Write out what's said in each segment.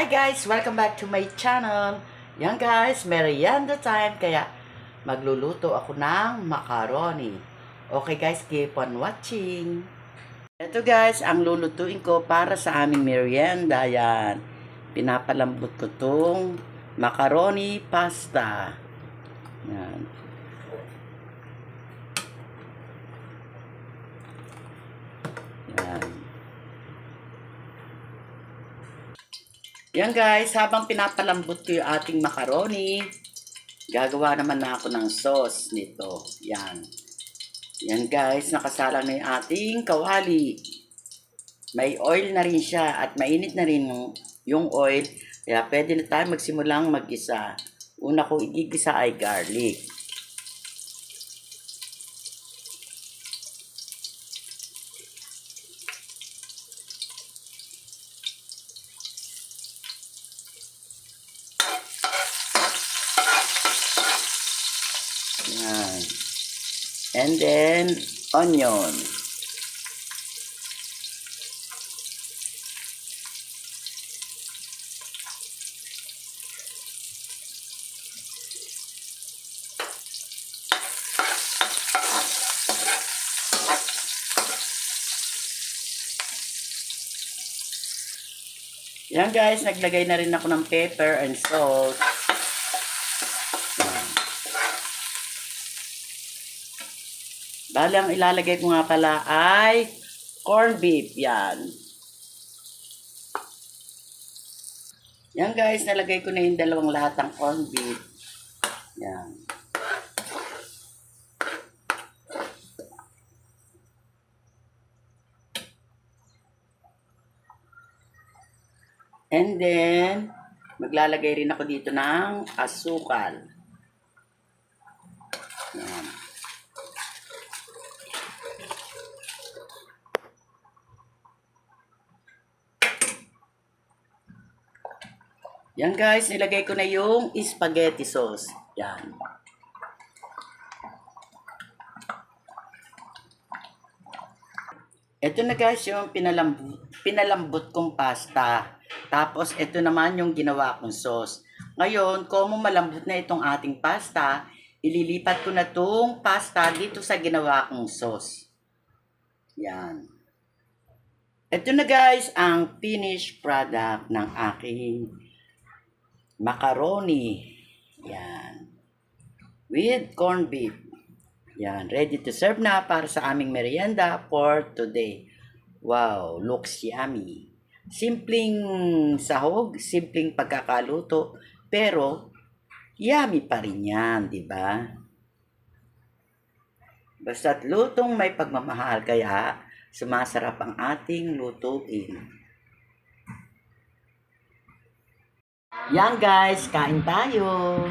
Hi guys! Welcome back to my channel. Yan guys, merienda time. Kaya magluluto ako ng macaroni. Okay guys, keep on watching. Ito guys, ang lulutuin ko para sa aming merienda. Yan. Pinapalambot ko tong macaroni pasta. Yan. Yan. Yan guys, habang pinapalambot ko yung ating macaroni, gagawa naman na ako ng sauce nito. Yan. Yan guys, nakasalang na yung ating kawali. May oil na rin siya at mainit na rin yung oil. Kaya pwede na tayo magsimulang mag-isa. Una ko igigisa ay garlic. Yan. And then, onion. Yan guys, naglagay na rin ako ng pepper and salt. Bali, ang ilalagay ko nga pala ay corned beef. Yan. Yan guys, nalagay ko na yung dalawang latang corned beef. Yan. And then, maglalagay rin ako dito ng asukal. Yan. Yan guys, nilagay ko na yung spaghetti sauce. Yan. Ito na guys yung pinalambot kong pasta. Tapos ito naman yung ginawa kong sauce. Ngayon, kung malambot na itong ating pasta, ililipat ko na itong pasta dito sa ginawa kong sauce. Yan. Ito na guys ang finished product ng aking macaroni. Yan. With corned beef. Yan. Ready to serve na para sa aming merienda for today. Wow, looks yummy. Simpleng sahog, simpleng pagkakaluto, pero yummy pa rin yan, di ba? Basta't lutong may pagmamahal, kaya sumasarap ang ating lutuin. Yan guys, kain tayo.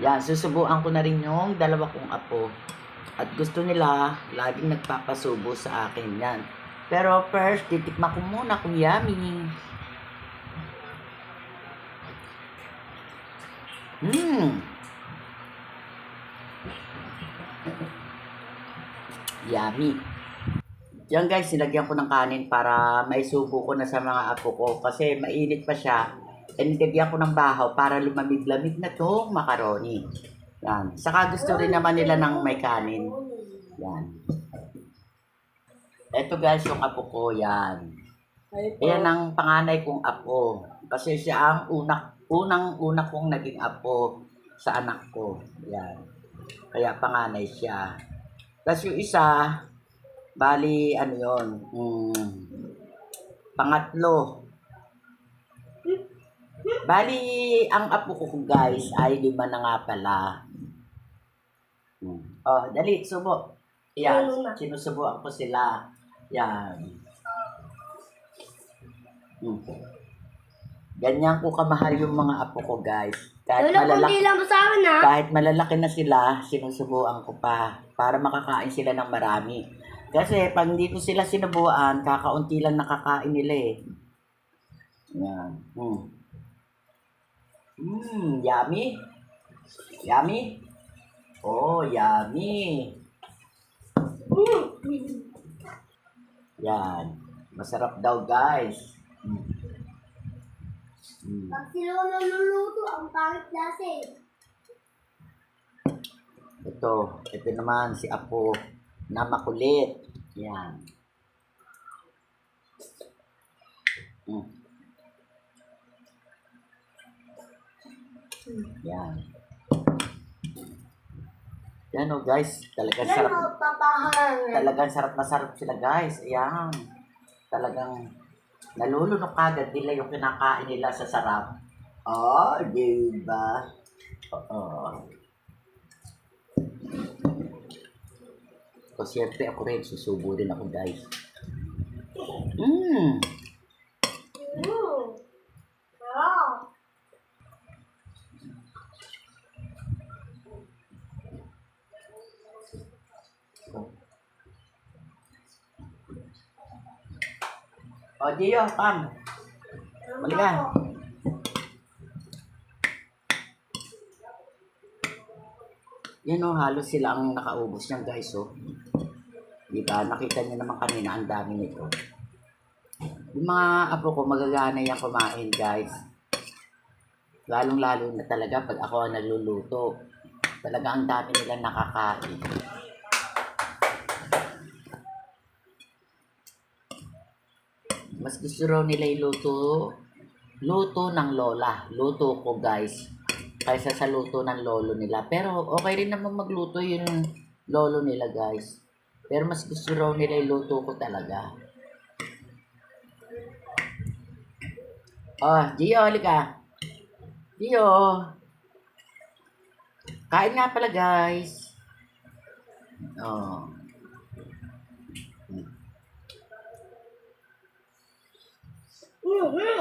Yan, susubuan ko na rin yung dalawa kong apo. At gusto nila, laging nagpapasubo sa akin yan. Pero first, titikman ko muna kung yummy. Yummy. Yan guys, nilagyan ko ng kanin para maisubo ko na sa mga apo ko. Kasi mainit pa siya. And nilagyan ko ng bahaw para lumamig-lamig na itong macaroni. Yan. Saka gusto rin naman nila ng may kanin. Yan. Ito guys, yung apo ko, yan. Yan ang panganay kong apo. Kasi siya ang unang-una kong naging apo sa anak ko. Yan. Kaya panganay siya. Tapos yung isa, bali, ano yun, pangatlo. Bali, ang apo ko guys ay 5 na nga pala. Oh, dali, subo. Yan, sinusubuan ko sila. Yan. Ganyan ko kamahal yung mga apo ko guys. Kahit malalaki na sila, sinusubuan ko pa para makakain sila ng marami. Kasi pag hindi ko sila sinubuan, kakaunti lang nakakain nila eh. Yan. Yummy. Yummy. Oh, yummy. Yan. Masarap daw guys. Pag sila naluluto, ang pangit kasi. Ito naman si Apo na makulit. Yan. Mm. Yan. Yan o guys, talagang sarap. Talagang sarap na sarap sila guys. Ayan. Talagang nalulunok agad nila yung kinakain nila sa sarap. Oh, diba? Oo. So, siyempre ako rin, susubo din ako guys. Wow. O, Gio, Pam. Balik ka. Yan o, halos sila ang nakaubos niyan guys o. Diba, nakita niyo naman kanina, ang dami nito. Yung mga apo ko, magagana yan kumain guys. Lalong-lalo na talaga pag ako ang nagluluto. Talaga ang dami nilang nakakain. Mas gusto raw nila iluto. Luto ng lola. Luto ko guys. Kaysa sa luto ng lolo nila. Pero okay rin naman magluto yung lolo nila guys. Pero mas gusto raw nila iluto ko talaga. Oh, Gio, halika. Gio. Kain nga pala guys. Oh.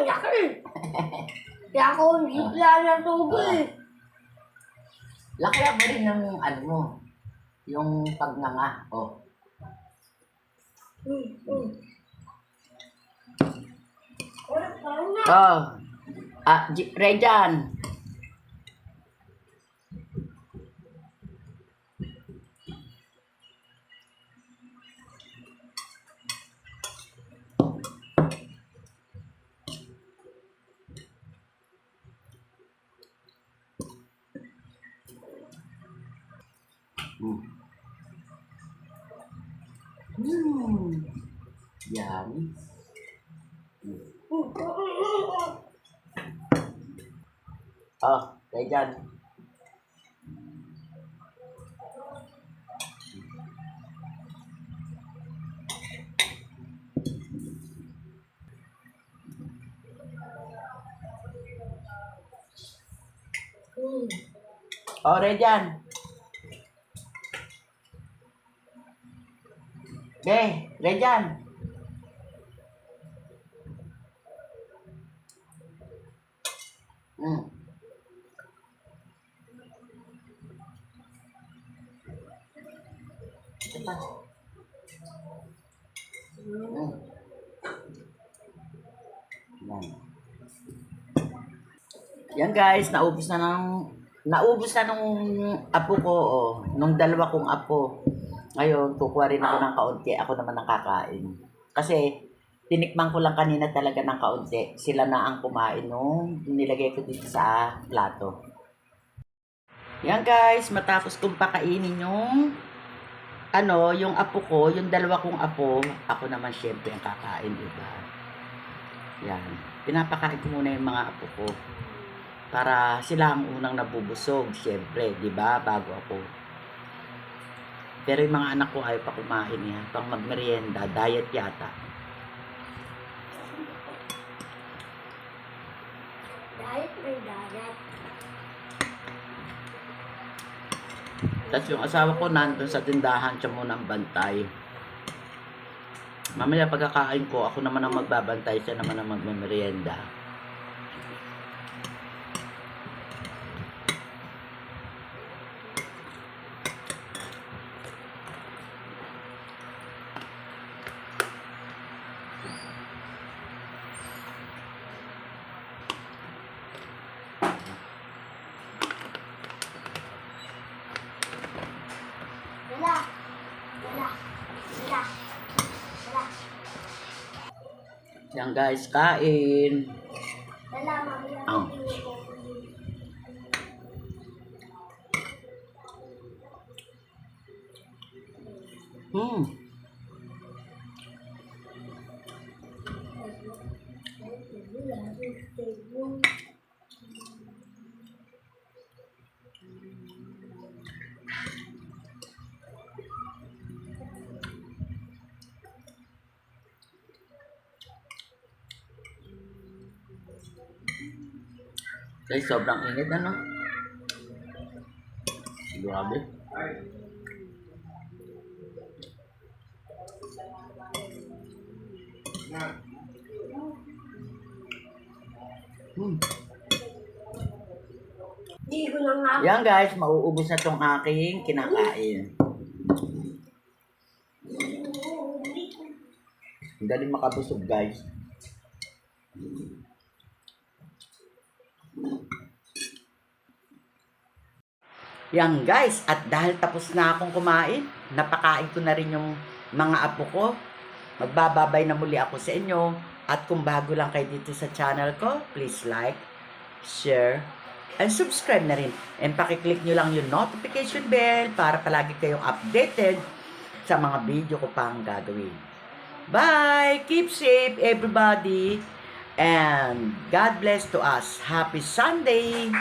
Laki. Kaya ako hindi na tubo eh. Laki mo rin ng ano mo. Yung pagnganga. Oh. Oh. Rejan. Yummy. Oh, Rejan. Oh, Rejan. Rejan. Ito pa. Yan guys, naubos na nung apo ko, oh, nung dalawa kong apo. Ngayon, kukuha rin ako ng kaunti, ako naman nakakain. Kasi, tinikman ko lang kanina talaga ng kaunti. Sila na ang kumain nung nilagay ko dito sa plato. Yan guys, matapos kong pakainin yung apo ko, yung dalawa kong apo, ako naman syempre ang kakain, diba? Yan. Pinapakain ko muna yung mga apo ko. Para sila ang unang nabubusog, syempre, di ba? Bago ako. Pero yung mga anak ko ayaw pa kumain yan. Pang magmerienda, diet yata. Diet or diet? Tapos yung asawa ko nandun sa tindahan, siya muna ang bantay. Mamaya pagkakain ko, ako naman ang magbabantay, siya naman ang magmerienda. Yan guys, kain. Oh. Hmm. Guys, sobrang init ano? Grabe. Hmm. Hindi ko na nga. Yan guys, mauubos na tong aking kinakain. Ang galing makabusog guys. Yan guys, at dahil tapos na akong kumain, napakain ko na rin yung mga apo ko. Magbababay na muli ako sa inyo. At kung bago lang kayo dito sa channel ko, please like, share, and subscribe na rin. And pakiclick nyo lang yung notification bell para palagi kayong updated sa mga video ko pang gagawin. Bye! Keep safe everybody! And God bless to us. Happy Sunday!